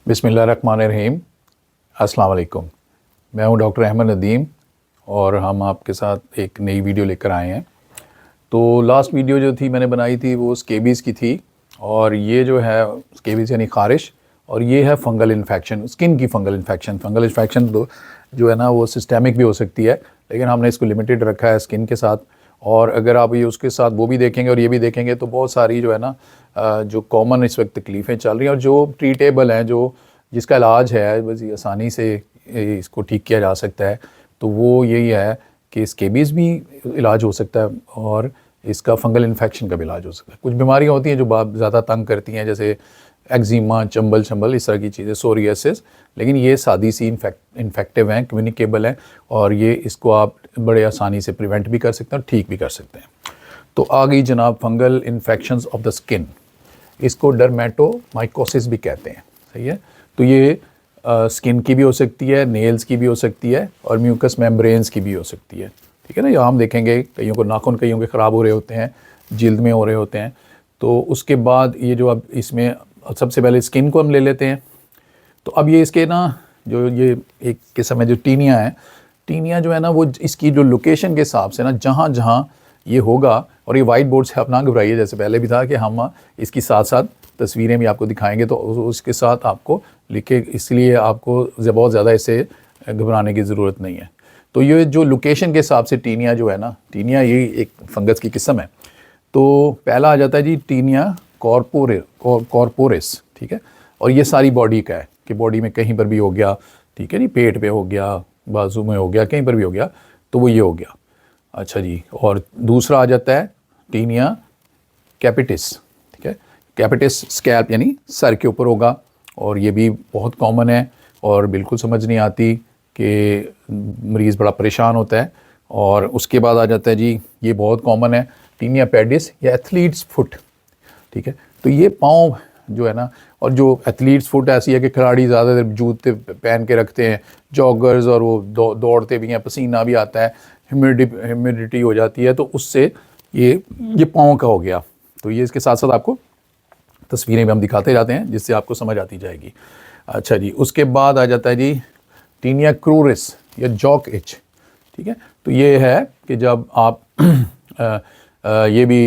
बिस्मिल्लाहिर्रहमानिर्रहीम। अस्सलाम वालेकुम। मैं हूं डॉक्टर अहमद नदीम और हम आपके साथ एक नई वीडियो लेकर आए हैं। तो लास्ट वीडियो जो थी मैंने बनाई थी वो स्केबीज़ की थी, और ये जो है स्केबीज़ यानी ख़ारिश, और ये है फंगल इन्फेक्शन, स्किन की फंगल इन्फेक्शन। फंगल इन्फेक्शन तो जो है ना वो सिस्टेमिक भी हो सकती है, लेकिन हमने इसको लिमिटेड रखा है स्किन के साथ। और अगर आप ये उसके साथ वो भी देखेंगे और ये भी देखेंगे तो बहुत सारी जो है ना जो कॉमन इस वक्त तकलीफ़ें चल रही हैं और जो ट्रीटेबल हैं, जो जिसका इलाज है बस आसानी से इसको ठीक किया जा सकता है, तो वो यही है कि स्केबीज़ भी इलाज हो सकता है और इसका फंगल इन्फेक्शन का भी इलाज हो सकता है। कुछ बीमारियां होती हैं जो ज़्यादा तंग करती हैं, जैसे एक्जिमा, चंबल इस तरह की चीज़ें, सोरियासिस, लेकिन ये सादी सी इन्फेक्टिव हैं, कम्युनिकेबल हैं, और ये इसको आप बड़े आसानी से प्रिवेंट भी कर सकते हैं और ठीक भी कर सकते हैं। तो आ गई जनाब fungal infections of the skin. इसको डर्मेटोमाइकोसिस भी कहते हैं, सही है। तो ये स्किन की भी हो सकती है, नेल्स की भी हो सकती है, और म्यूकस मेम्ब्रेन्स की भी हो सकती है, ठीक है ना। यहाँ हम देखेंगे कईयों को नाखून कईयों के ख़राब हो रहे होते हैं, जिल्द में हो रहे होते हैं। तो उसके बाद ये जो अब इसमें सबसे पहले स्किन को हम ले लेते हैं। तो अब ये इसके ना जो ये एक किस्म है जो टीनिया है, टीनिया जो है ना वो इसकी जो लोकेशन के हिसाब से ना जहाँ जहाँ ये होगा, और ये वाइट बोर्ड से आप ना घबराइए, जैसे पहले भी था कि हम इसकी साथ साथ तस्वीरें भी आपको दिखाएंगे, तो उसके साथ आपको लिखे, इसलिए आपको बहुत ज़्यादा इससे घबराने की ज़रूरत नहीं है। तो ये जो लोकेशन के हिसाब से टीनिया जो है ना, टीनिया ये एक फंगस की किस्म है। तो पहला आ जाता है जी टीनिया कॉर्पोरिस, ठीक है। और ये सारी बॉडी का है कि बॉडी में कहीं पर भी हो गया, ठीक है, नहीं, पेट पे हो गया, बाजू में हो गया, कहीं पर भी हो गया, तो वो ये हो गया। अच्छा जी। और दूसरा आ जाता है टीनिया कैपिटिस, ठीक है। कैपिटिस स्कैल्प यानी सर के ऊपर होगा, और ये भी बहुत कॉमन है और बिल्कुल समझ नहीं आती कि मरीज़ बड़ा परेशान होता है। और उसके बाद आ जाता है जी, ये बहुत कॉमन है, टीनिया पेडिस या एथलीट्स फुट, ठीक है। तो ये पाँव जो है ना, और जो एथलीट्स फुट ऐसी है कि खिलाड़ी ज़्यादातर जूते पहन के रखते हैं, जॉगर्स, और वो दौड़ते भी हैं, पसीना भी आता है, ह्यूमिडिटी हो जाती है, तो उससे ये पाँव का हो गया। तो ये इसके साथ साथ आपको तस्वीरें भी हम दिखाते जाते हैं जिससे आपको समझ आती जाएगी। अच्छा जी। उसके बाद आ जाता है जी टीनिया क्रूरिस या जॉक इच, ठीक है। तो ये है कि जब आप ये भी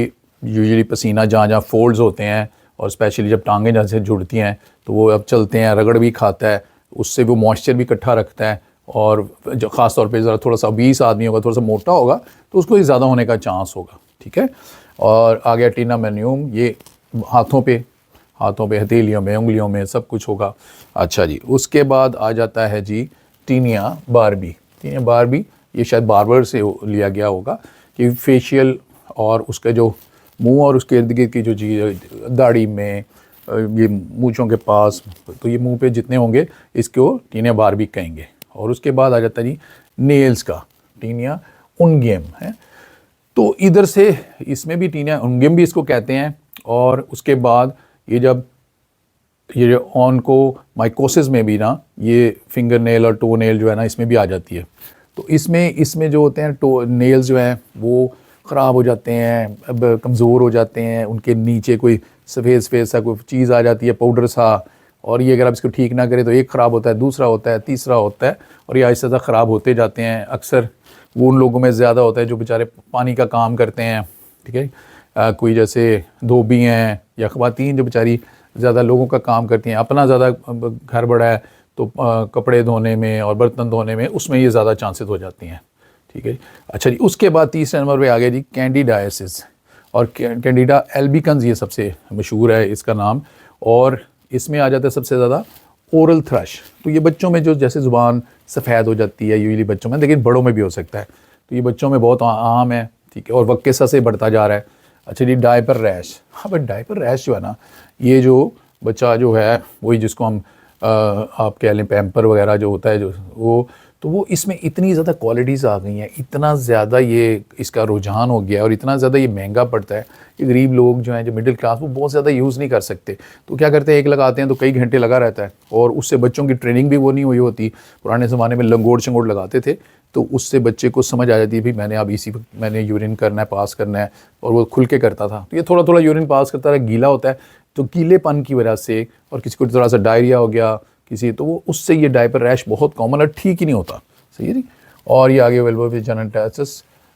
यूजुअली पसीना जहाँ जहाँ फोल्ड्स होते हैं, और स्पेशली जब टांगें जहाँ से जुड़ती हैं तो वो अब चलते हैं, रगड़ भी खाता है, उससे वो मॉइस्चर भी इकट्ठा रखता है। और जो ख़ास तौर पे ज़रा थोड़ा सा 20 आदमी होगा, थोड़ा सा मोटा होगा, तो उसको ही ज़्यादा होने का चांस होगा, ठीक है। और आ गया टीना मेन्यूम, ये हाथों पे हथेलियों में, उंगलियों में सब कुछ होगा। अच्छा जी। उसके बाद आ जाता है जी टीनिया बारबी। टीनिया बारबी ये शायद बार्बर से लिया गया होगा कि फेशियल और उसका जो मुंह और उसके इर्द गिर्द की जो चीज़, दाढ़ी में, ये मूंछों के पास, तो ये मुंह पे जितने होंगे इसको टीनिया बारबी कहेंगे। और उसके बाद आ जाता है जी नेल्स का, टीनिया उनगियम है। तो इधर से इसमें भी टीनिया उनगियम भी इसको कहते हैं। और उसके बाद ये जो ऑनको माइकोसिस में भी ना ये फिंगर नेल और टो नेल जो है ना इसमें भी आ जाती है। तो इसमें जो होते हैं टो नेल्स जो हैं वो ख़राब हो जाते हैं, अब कमज़ोर हो जाते हैं, उनके नीचे कोई सफ़ेद सा कोई चीज़ आ जाती है, पाउडर सा, और ये अगर आप इसको ठीक ना करें तो एक ख़राब होता है, दूसरा होता है, तीसरा होता है, और ये आहिस्ता ख़राब होते जाते हैं। अक्सर वो उन लोगों में ज़्यादा होता है जो बेचारे पानी का काम करते हैं, ठीक है। कोई जैसे धोबी हैं या ख़वातीन जो बेचारी ज़्यादा लोगों का काम करती हैं, अपना ज़्यादा घर बड़ा है तो कपड़े धोने में और बर्तन धोने में उसमें ये ज़्यादा चांसेस हो जाती हैं, ठीक है। अच्छा जी। उसके बाद तीसरे नंबर पे आ गया जी कैंडिडाइसिस, और कैंडिडा एल्बिकन्स, ये सबसे मशहूर है इसका नाम। और इसमें आ जाता है सबसे ज़्यादा ओरल थ्रश। तो ये बच्चों में जो जैसे ज़ुबान सफ़ेद हो जाती है यूजुअली बच्चों में, लेकिन बड़ों में भी हो सकता है, तो ये बच्चों में बहुत आम है, ठीक है, और वक्त के साथ से बढ़ता जा रहा है। अच्छा जी। Diaper rash. हाँ भाई, डायपर रैश जो है ना, ये जो बच्चा जो है वही जिसको हम आप कह लें पैम्पर वगैरह जो होता है, जो वो तो वो इसमें इतनी ज़्यादा क्वालिटीज़ आ गई हैं, इतना ज़्यादा ये इसका रुझान हो गया और इतना ज़्यादा ये महंगा पड़ता है कि गरीब लोग जो हैं, जो मिडिल क्लास, वो बहुत ज़्यादा यूज़ नहीं कर सकते। तो क्या करते हैं, एक लगाते हैं तो कई घंटे लगा रहता है और उससे बच्चों की ट्रेनिंग भी वो नहीं हुई होती। पुराने ज़माने में लंगोट शंगोट लगाते थे तो उससे बच्चे को समझ आ जाती है भी मैंने अब इसी वक्त मैंने यूरिन करना है, पास करना है, और वो खुल के करता था। तो ये थोड़ा थोड़ा यूरिन पास करता रहा, गीला होता है, तो गीलेपन की वजह से, और किसी को थोड़ा सा डायरिया हो गया किसी, तो वो उससे ये डायपर रैश बहुत कॉमन है, ठीक ही नहीं होता। सही है जी। और ये आगे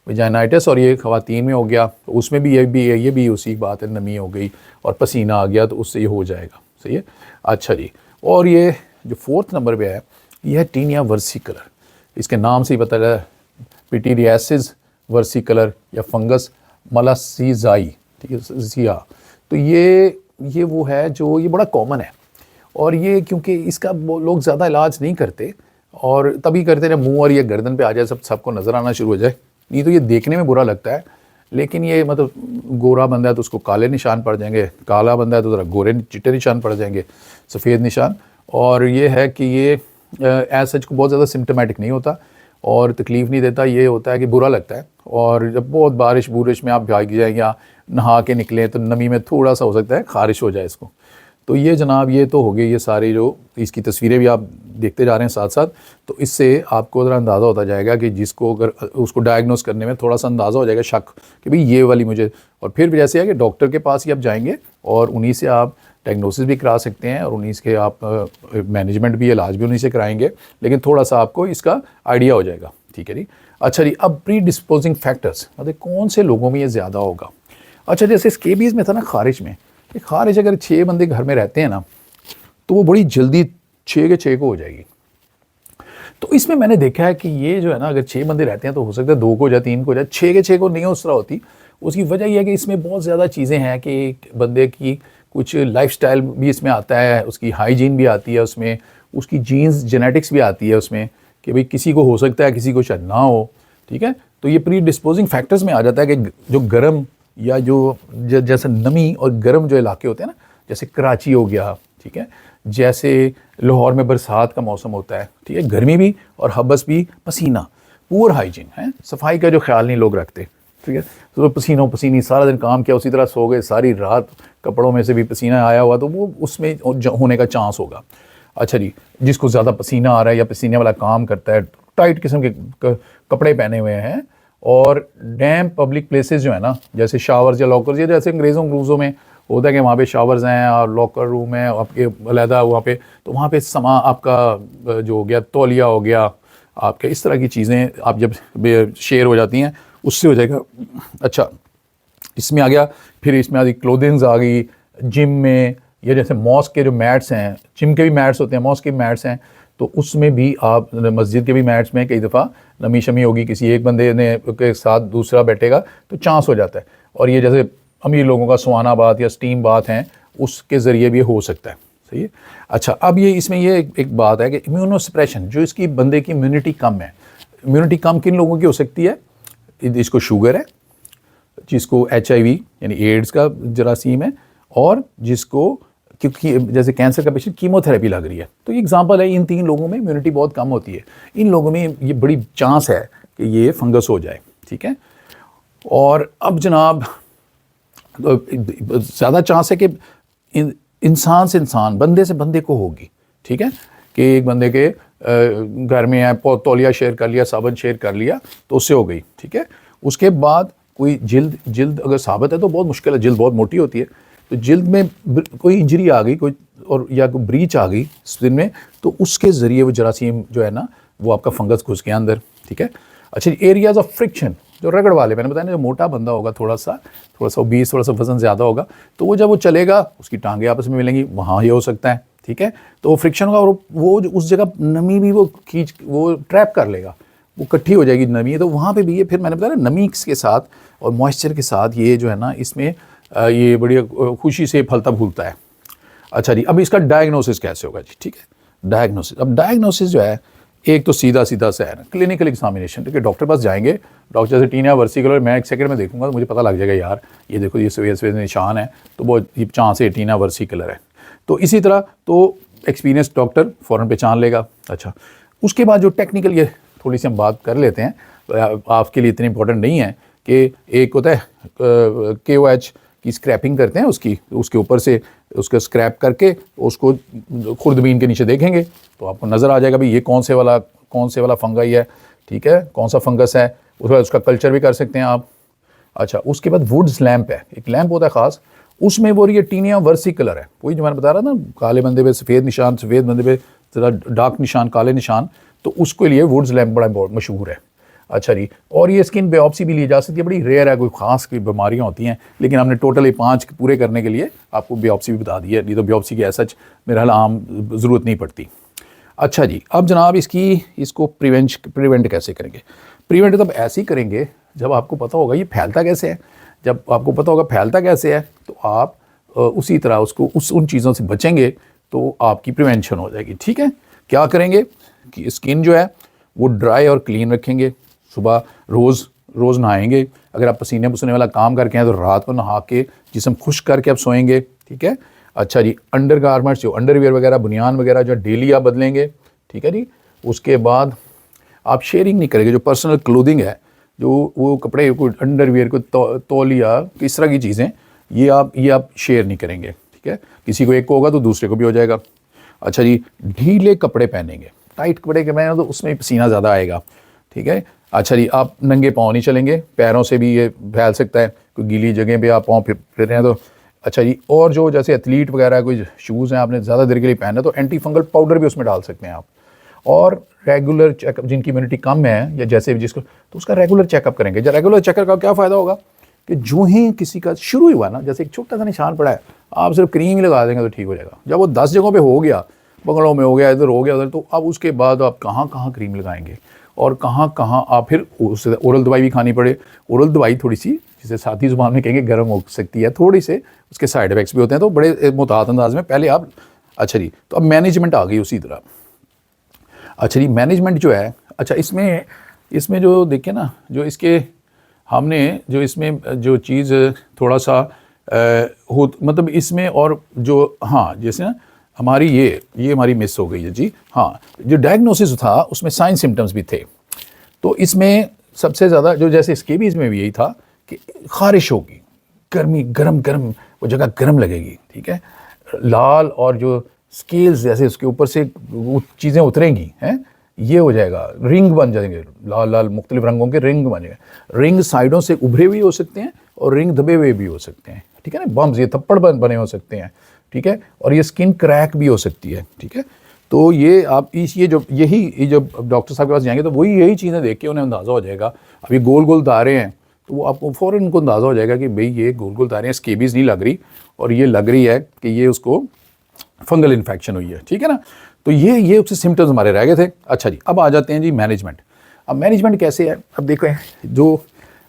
वेजाइनाइटिस, और ये ख़वातीन में हो गया, तो उसमें भी ये भी उसी बात है, नमी हो गई और पसीना आ गया तो उससे ये हो जाएगा। सही है। अच्छा जी, और ये जो 4th नंबर पे है, ये है टीनिया वर्सिकलर। इसके नाम से ही पता चला, पिटीरियासिस वर्सिकलर या फंगस मलासीजाई, ठीक है, जिया। तो ये वो है जो ये बड़ा कॉमन है, और ये क्योंकि इसका लोग ज़्यादा इलाज नहीं करते, और तभी करते जब मुंह और ये गर्दन पे आ जाए, सबको नज़र आना शुरू हो जाए। नहीं तो ये देखने में बुरा लगता है, लेकिन ये मतलब गोरा बंदा है तो उसको काले निशान पड़ जाएंगे, काला बंदा है तो ज़रा गोरे चिट्टे निशान पड़ जाएंगे, सफ़ेद निशान। और ये है कि ये एज सच को बहुत ज़्यादा सिम्टोमेटिक नहीं होता और तकलीफ़ नहीं देता। ये होता है कि बुरा लगता है, और जब बहुत बारिश में आप भाग जाएँ या नहा के निकलें तो नमी में थोड़ा सा हो सकता है खारिश हो जाए इसको। तो ये जनाब, ये तो हो गई ये सारी जो इसकी तस्वीरें भी आप देखते जा रहे हैं साथ साथ, तो इससे आपको ज़रा अंदाज़ा होता जाएगा कि जिसको अगर उसको डायग्नोस करने में थोड़ा सा अंदाज़ा हो जाएगा, शक कि भाई ये वाली मुझे। और फिर भी जैसे है कि डॉक्टर के पास ही आप जाएंगे और उन्हीं से आप डायग्नोसिस भी करा सकते हैं, और उन्हीं से आप मैनेजमेंट भी, इलाज भी उन्हीं से कराएंगे, लेकिन थोड़ा सा आपको इसका आइडिया हो जाएगा। ठीक है जी। अच्छा जी, अब प्री डिस्पोजिंग फैक्टर्स, मतलब कौन से लोगों में ये ज़्यादा होगा। अच्छा, जैसे स्केबीज़ में था ना, खारिश में, खारिश अगर 6 बंदे घर में रहते हैं ना, तो वो बड़ी जल्दी 6 के 6 को हो जाएगी। तो इसमें मैंने देखा है कि ये जो है ना, अगर 6 बंदे रहते हैं तो हो सकता है 2 को हो जाए, 3 को हो जाए, 6 के 6 को नहीं उस तरह होती। उसकी वजह यह है कि इसमें बहुत ज़्यादा चीज़ें हैं कि बंदे की कुछ लाइफस्टाइल भी इसमें आता है, उसकी हाइजीन भी आती है उसमें, उसकी जीन्स जेनेटिक्स भी आती है उसमें, कि भाई किसी को हो सकता है, किसी को शायद ना हो। ठीक है, तो ये प्री डिस्पोजिंग फैक्टर्स में आ जाता है कि जो गर्म या जो जैसे नमी और गर्म जो इलाके होते हैं ना, जैसे कराची हो गया, ठीक है, जैसे लाहौर में बरसात का मौसम होता है, ठीक है, गर्मी भी और हबस भी, पसीना, पुअर हाइजीन है, सफाई का जो ख्याल नहीं लोग रखते। ठीक है, तो पसीनों पसीनी सारा दिन काम किया, उसी तरह सो गए, सारी रात कपड़ों में से भी पसीना आया हुआ, तो वो उसमें होने का चांस होगा। अच्छा जी, जिसको ज़्यादा पसीना आ रहा है या पसीने वाला काम करता है, टाइट किस्म के कपड़े पहने हुए हैं, और डैम्प पब्लिक प्लेसेस जो है ना, जैसे शावर्स या लॉकर्स, या जैसे अंग्रेज़ों में होता है कि वहाँ पे शावर्स हैं और लॉकर रूम है आपके अलहदा वहाँ पे, तो वहाँ पे समा आपका जो हो गया, तौलिया हो गया आपके, इस तरह की चीज़ें आप जब शेयर हो जाती हैं उससे हो जाएगा। अच्छा, इसमें आ गया, फिर इसमें आ गई क्लोथिंग्स आ गई जिम में, या जैसे मॉस्क के जो मैट्स हैं, जिम के भी मैट्स होते हैं, मॉस्क के मैट्स हैं, तो उसमें भी आप, मस्जिद के भी मैट्स में कई दफ़ा नमी शमी होगी, किसी एक बंदे ने के साथ दूसरा बैठेगा तो चांस हो जाता है। और ये जैसे अमीर लोगों का सुहाना बात या स्टीम बात हैं, उसके ज़रिए भी हो सकता है। सही है। अच्छा, अब ये इसमें ये एक बात है कि इम्यूनोसप्रेशन, जो इसकी बंदे की इम्यूनिटी कम है, इम्यूनिटी कम किन लोगों की हो सकती है, जिसको शुगर है, जिसको HIV यानी एड्स का जरासीम है, और जिसको क्योंकि जैसे कैंसर का पेशेंट कीमोथेरेपी लग रही है, तो ये एग्जांपल है, इन 3 लोगों में इम्यूनिटी बहुत कम होती है, इन लोगों में ये बड़ी चांस है कि ये फंगस हो जाए। ठीक है, और अब जनाब ज़्यादा चांस है कि इंसान से इंसान, बंदे से बंदे को होगी। ठीक है, कि एक बंदे के घर में है, तौलिया शेयर कर लिया, साबुन शेयर कर लिया, तो उससे हो गई। ठीक है, उसके बाद कोई जिल्द अगर साबित है तो बहुत मुश्किल है, जिल्द बहुत मोटी होती है, तो जिल्द में कोई इंजरी आ गई, कोई और या कोई ब्रीच आ गई स्किन में, तो उसके ज़रिए वो जरासीम जो है ना, वो आपका फंगस घुस गया अंदर। ठीक है। अच्छा, एरियाज़ ऑफ फ्रिक्शन, जो रगड़ वाले, मैंने बताया ना, जो मोटा बंदा होगा, थोड़ा सा 20, थोड़ा सा वजन ज़्यादा होगा, तो वो जब वो चलेगा उसकी टांगें आपस में मिलेंगी, वहाँ ये हो सकता है। ठीक है, तो वो फ्रिक्शन होगा, और वो उस जगह नमी भी वो ट्रैप कर लेगा, वो इकट्ठी हो जाएगी नमी, तो वहाँ पे भी ये, फिर मैंने बताया ना, नमी के साथ और मॉइस्चर के साथ ये जो है ना, इसमें ये बड़ी खुशी से फलता फूलता है। अच्छा जी, अब इसका डायग्नोसिस कैसे होगा जी। ठीक है, डायग्नोसिस, अब डायग्नोसिस जो है, एक तो सीधा सा है ना, क्लिनिकल एग्जामिनेशन। ठीक है, डॉक्टर पास जाएंगे, डॉक्टर से टीनिया वर्सिकुलर, मैं 1 सेकंड में देखूंगा तो मुझे पता लग जाएगा, यार ये देखो ये सफ़ेद निशान है, तो वो ये चांस है टीनिया वर्सिकुलर है। तो इसी तरह तो एक्सपीरियंस डॉक्टर फ़ौरन पहचान लेगा। अच्छा, उसके बाद जो टेक्निकल, ये थोड़ी सी हम बात कर लेते हैं, आपके लिए इतनी इंपॉर्टेंट नहीं है, कि एक होता है KOH की स्क्रैपिंग करते हैं उसके ऊपर से उसका स्क्रैप करके उसको खुर्दबीन के नीचे देखेंगे तो आपको नज़र आ जाएगा भाई ये कौन से वाला फंगाई है, ठीक है, कौन सा फंगस है, उसके बाद उसका कल्चर भी कर सकते हैं आप। अच्छा, उसके बाद वुड्स लैम्प है, एक लैम्प होता है ख़ास, उसमें वो ये टीनिया वर्सिकलर है, वही जो मैंने बता रहा था ना, काले बंदे पे सफ़ेद निशान, सफ़ेद बंदे पे ज़रा डार्क निशान, काले निशान, तो उसके लिए वुड्स लैम्प बड़ा मशहूर है। अच्छा जी, और ये स्किन बायोप्सी भी ली जा सकती है, बड़ी रेयर है, कोई ख़ास की बीमारियाँ होती हैं, लेकिन हमने टोटल ये 5 पूरे करने के लिए आपको बायोप्सी भी बता दी है, नहीं तो बायोप्सी की ऐसा मेरा हाल आम ज़रूरत नहीं पड़ती। अच्छा जी, अब जनाब इसको प्रिवेंट कैसे करेंगे? प्रिवेंट तब ऐसे ही करेंगे जब आपको पता होगा ये फैलता कैसे है। जब आपको पता होगा फैलता कैसे है तो आप उसी तरह उसको उन चीज़ों से बचेंगे तो आपकी प्रिवेंशन हो जाएगी। ठीक है, क्या करेंगे कि स्किन जो है वो ड्राई और क्लीन रखेंगे, सुबह रोज़ नहाएंगे, अगर आप पसीने वाला काम करके हैं तो रात को नहा के जिस्म खुश्क करके आप सोएंगे। ठीक है। अच्छा जी, अंडर गारमेंट्स जो अंडरवियर वगैरह, बुनियान वगैरह जो डेली आप बदलेंगे। ठीक है जी। उसके बाद आप शेयरिंग नहीं करेंगे, जो पर्सनल क्लोथिंग है, जो वो कपड़े को अंडरवियर को तौलिया इस तरह की चीज़ें ये आप शेयर नहीं करेंगे। ठीक है, किसी को एक को होगा तो दूसरे को भी हो जाएगा। अच्छा जी, ढीले कपड़े पहनेंगे, टाइट कपड़े के पहने तो उसमें पसीना ज़्यादा आएगा। ठीक है। अच्छा जी, आप नंगे पाँव नहीं चलेंगे, पैरों से भी ये फैल सकता है, कोई गीली जगह पे आप पाँव फिर रहे हैं तो। अच्छा जी, और जो जैसे एथलीट वगैरह कोई शूज़ हैं आपने ज़्यादा देर के लिए पहनना तो एंटी फंगल पाउडर भी उसमें डाल सकते हैं आप। और रेगुलर चेकअप, जिनकी इम्यूनिटी कम है या जैसे जिसको, तो उसका रेगुलर चेकअप करेंगे। जब रेगुलर चेकअप का क्या फ़ायदा होगा कि जो ही किसी का शुरू ही हुआ ना, जैसे एक छोटा सा निशान पड़ा है, आप सिर्फ क्रीम ही लगा देंगे तो ठीक हो जाएगा। जब वो 10 जगहों पे हो गया, बगलों में हो गया, इधर हो गया उधर, तो अब उसके बाद आप कहाँ कहाँ क्रीम लगाएंगे और कहाँ कहाँ आप फिर उससे ओरल दवाई भी खानी पड़े। ओरल दवाई थोड़ी सी, जिसे साथी ज़ुबान में कहेंगे, गर्म हो सकती है थोड़ी से, उसके साइड इफेक्ट्स भी होते हैं, तो बड़े मुताद अंदाज में पहले आप। अच्छा जी, तो अब मैनेजमेंट आ गई उसी तरह। अच्छा जी, मैनेजमेंट जो है, अच्छा इसमें जो देखिए ना, जो इसके हमने जो इसमें जो चीज़ थोड़ा सा हो, मतलब इसमें, और जो हाँ जैसे ना हमारी ये हमारी मिस हो गई है जी। हाँ, जो डायग्नोसिस था उसमें साइन सिम्टम्स भी थे, तो इसमें सबसे ज़्यादा जो जैसे स्केबीज़ में भी यही था कि ख़ारिश होगी, गर्मी, गरम वो जगह गर्म लगेगी। ठीक है, लाल, और जो स्केल्स जैसे उसके ऊपर से चीज़ें उतरेंगी हैं, ये हो जाएगा, रिंग बन जाएंगे, लाल लाल मुख्तलिफ रंगों के रिंग बन जाएंगे। रिंग साइडों से उभरे हुए हो सकते हैं और रिंग दबे हुए भी हो सकते हैं। ठीक है ना, बम्स, ये थप्पड़ बने हो सकते हैं। ठीक है, और ये स्किन क्रैक भी हो सकती है। ठीक है, तो ये आप ये जो डॉक्टर साहब के पास जाएंगे तो वही यही चीज़ें देख के उन्हें अंदाज़ा हो जाएगा। अब ये गोल गोल दारे हैं तो वो आपको फ़ौरन उनको अंदाज़ा हो जाएगा कि भाई ये गोल गोल दारे हैं, स्केबीज़ नहीं लग रही, और ये लग रही है कि ये उसको फंगल इन्फेक्शन हुई है। ठीक है ना, तो ये उससे सिम्टम्स हमारे रह गए थे। अच्छा जी, अब आ जाते हैं जी मैनेजमेंट। अब मैनेजमेंट कैसे है? अब देखो, जो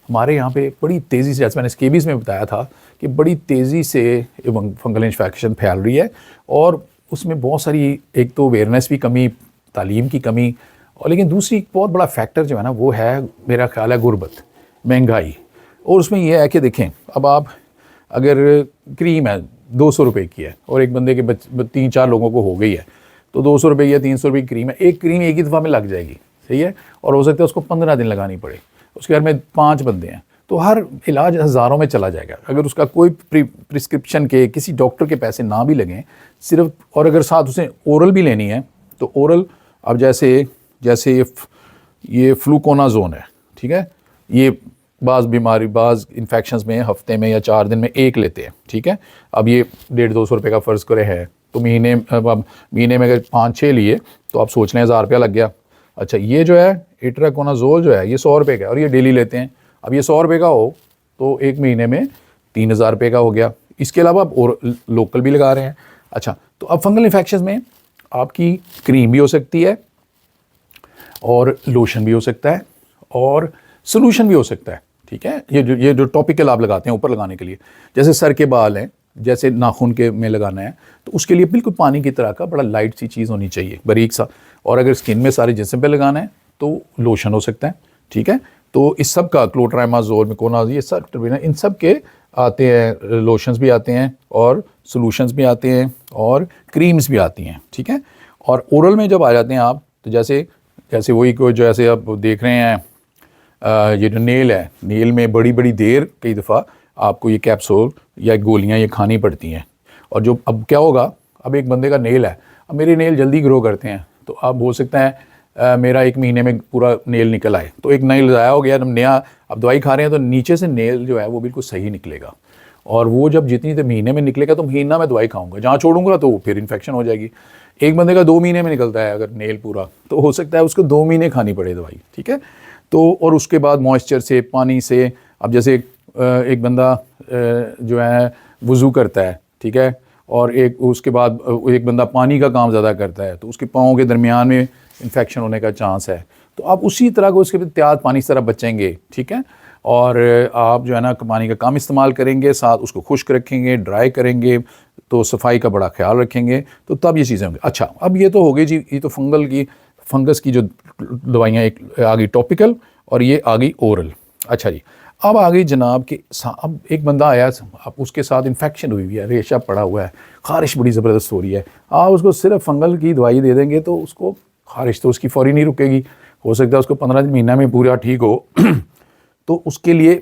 हमारे यहाँ पे बड़ी तेज़ी से, जैसे मैंने स्केबीज़ में बताया था कि बड़ी तेज़ी से फंगल इन्फेक्शन फैल रही है, और उसमें बहुत सारी, एक तो अवेयरनेस की कमी, तालीम की कमी, और लेकिन दूसरी बहुत बड़ा फैक्टर जो है ना वो है, मेरा ख्याल है, गुर्बत, महंगाई। और उसमें यह है कि देखें, अब आप अगर क्रीम है 200 रुपये की है और एक बंदे के 3-4 लोगों को हो गई है, तो 200 रुपये या 300 रुपये की क्रीम है, एक क्रीम एक ही दफ़ा में लग जाएगी, सही है, और हो सकता है उसको 15 दिन लगानी पड़े। उसके घर में 5 बंदे हैं तो हर इलाज हज़ारों में चला जाएगा। अगर उसका कोई प्रिस्क्रिप्शन के, किसी डॉक्टर के पैसे ना भी लगें सिर्फ, और अगर साथ उसे ओरल भी लेनी है तो ओरल, अब जैसे ये फ्लूकोनाजोन है, ठीक है, ये बाज़ इन्फेक्शंस में हफ्ते में या 4 दिन में एक लेते हैं। ठीक है, अब ये 150-200 रुपये का फ़र्ज़ करे है, तो महीने में अगर 5-6 लिए तो आप सोच लें 1000 रुपया लग गया। अच्छा, ये जो है इट्राकोनाज़ोल जो है ये 100 रुपये का है और ये डेली लेते हैं। अब ये 100 रुपये का हो तो एक महीने में 3000 रुपये का हो गया। इसके अलावा आप और लोकल भी लगा रहे हैं। अच्छा, तो अब फंगल इन्फेक्शन में आपकी क्रीम भी हो सकती है, और लोशन भी हो सकता है, और सोल्यूशन भी हो सकता है। ठीक है, ये जो टॉपिकल आप लगाते हैं ऊपर लगाने के लिए, जैसे सर के बाल हैं, जैसे नाखून के में लगाना है, तो उसके लिए बिल्कुल पानी की तरह का बड़ा लाइट सी चीज़ होनी चाहिए, बारीक सा। और अगर स्किन में सारे जिस्म पे लगाना है तो लोशन हो सकता है। ठीक है, तो इस सब का क्लोट्रामाज़ोल, मिकोनाज़ोल, ये सब इन सब के आते हैं, लोशंस भी आते हैं और सोल्यूशंस भी आते हैं और क्रीम्स भी आती हैं। ठीक है, और ओरल में जब आ जाते हैं आप, तो जैसे जैसे वही को जैसे आप देख रहे हैं ये जो नेल है, नेल में बड़ी बड़ी देर कई दफ़ा आपको ये कैप्सूल या गोलियां ये खानी पड़ती हैं। और जो अब क्या होगा, अब एक बंदे का नेल है, अब मेरे नेल जल्दी ग्रो करते हैं, तो अब हो सकता है मेरा 1 महीने में पूरा नेल निकल आए, तो एक नेल ज़ाया हो गया, नया अब दवाई खा रहे हैं तो नीचे से नेल जो है वो बिल्कुल सही निकलेगा। और वो जब जितनी देर महीने में निकलेगा तो महीना में दवाई खाऊंगा, जहाँ छोड़ूंगा तो फिर इन्फेक्शन हो जाएगी। एक बंदे का 2 महीने में निकलता है अगर नेल पूरा, तो हो सकता है उसको 2 महीने खानी पड़े दवाई, ठीक है। तो और उसके बाद मॉइस्चर से, पानी से, अब जैसे एक बंदा जो है वज़ू करता है, ठीक है, और एक उसके बाद एक बंदा पानी का काम ज़्यादा करता है, तो उसके पाँव के दरमियान में इन्फेक्शन होने का चांस है। तो आप उसी तरह को उसके एहतियात पानी की तरह बचेंगे, ठीक है। और आप जो है ना पानी का कम इस्तेमाल करेंगे, साथ उसको खुश्क रखेंगे, ड्राई करेंगे, तो सफाई का बड़ा ख्याल रखेंगे, तो तब ये चीज़ें होंगी। अच्छा, अब ये तो हो गई जी, ये तो फंगस की जो दवाइयाँ, एक आ गई टॉपिकल और ये आ गई ओरल। अच्छा जी, अब आ गई जनाब कि अब एक बंदा आया, अब उसके साथ इन्फेक्शन हुई हुई है, रेशा पड़ा हुआ है, ख़ारिश बड़ी ज़बरदस्त हो रही है। आप उसको सिर्फ फंगल की दवाई दे देंगे तो उसको ख़ारिश तो उसकी फ़ौरी नहीं रुकेगी, हो सकता है उसको 15 महीना में पूरा ठीक हो। तो उसके लिए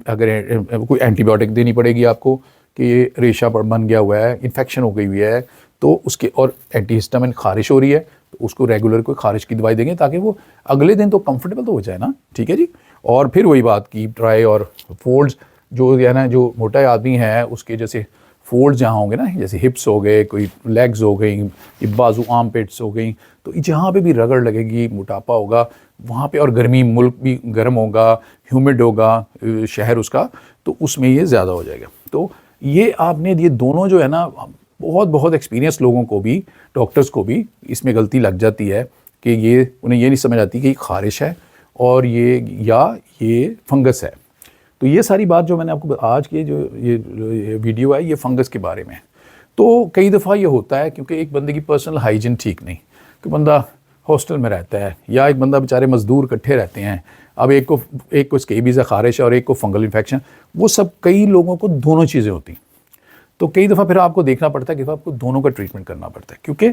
अगर कोई एंटीबायोटिक देनी पड़ेगी आपको कि ये रेशा बन गया हुआ है, इन्फेक्शन हो गई हुई है, तो उसके और एंटीहिस्टामिन ख़ारिश हो रही है, तो उसको रेगुलर कोई ख़ारिश की दवाई देंगे ताकि वो अगले दिन तो कंफर्टेबल तो हो जाए ना, ठीक है जी। और फिर वही बात की ड्राई और फोल्ड्स जो है ना, जो मोटा आदमी है उसके जैसे फोल्ड्स जहाँ होंगे ना, जैसे हिप्स हो गए, कोई लेग्स हो गई, ये बाजू आर्म पिट्स हो गई, तो जहाँ पे भी रगड़ लगेगी, मोटापा होगा वहाँ पे, और गर्मी, मुल्क भी गर्म होगा, ह्यूमिड होगा शहर उसका, तो उसमें ये ज़्यादा हो जाएगा। तो ये आपने ये दोनों जो है ना, बहुत एक्सपीरियंस लोगों को भी, डॉक्टर्स को भी इसमें गलती लग जाती है कि ये उन्हें ये नहीं समझ आती कि ख़ारिश है और ये फंगस है। तो ये सारी बात जो मैंने आपको आज की जो ये वीडियो है, ये फंगस के बारे में। तो कई दफ़ा ये होता है क्योंकि एक बंदे की पर्सनल हाइजीन ठीक नहीं, कि बंदा हॉस्टल में रहता है या एक बंदा बेचारे मज़दूर इकट्ठे रहते हैं, अब एक को स्केबीज़ ख़ारिश है और एक को फंगल इन्फेक्शन, वो सब कई लोगों को दोनों चीज़ें होती। तो कई दफ़ा फिर आपको देखना पड़ता है कि आपको दोनों का ट्रीटमेंट करना पड़ता है, क्योंकि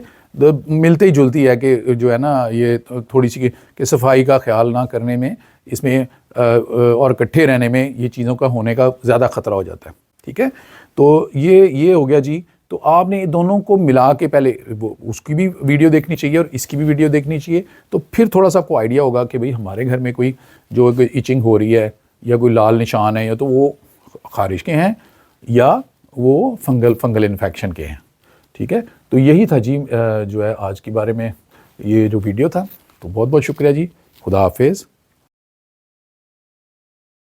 मिलती ही जुलती है कि जो है ना, ये थोड़ी सी कि सफाई का ख्याल ना करने में, इसमें और इकट्ठे रहने में ये चीज़ों का होने का ज़्यादा ख़तरा हो जाता है, ठीक है। तो ये हो गया जी। तो आपने दोनों को मिला के पहले वो उसकी भी वीडियो देखनी चाहिए और इसकी भी वीडियो देखनी चाहिए, तो फिर थोड़ा सा आपको आइडिया होगा कि भाई हमारे घर में कोई इचिंग हो रही है या कोई लाल निशान है, या तो वो ख़ारिश के हैं या वो फंगल इन्फेक्शन के हैं, ठीक है। तो यही था जी जो है आज के बारे में ये जो वीडियो था। तो बहुत बहुत शुक्रिया जी, खुदा हाफिज़।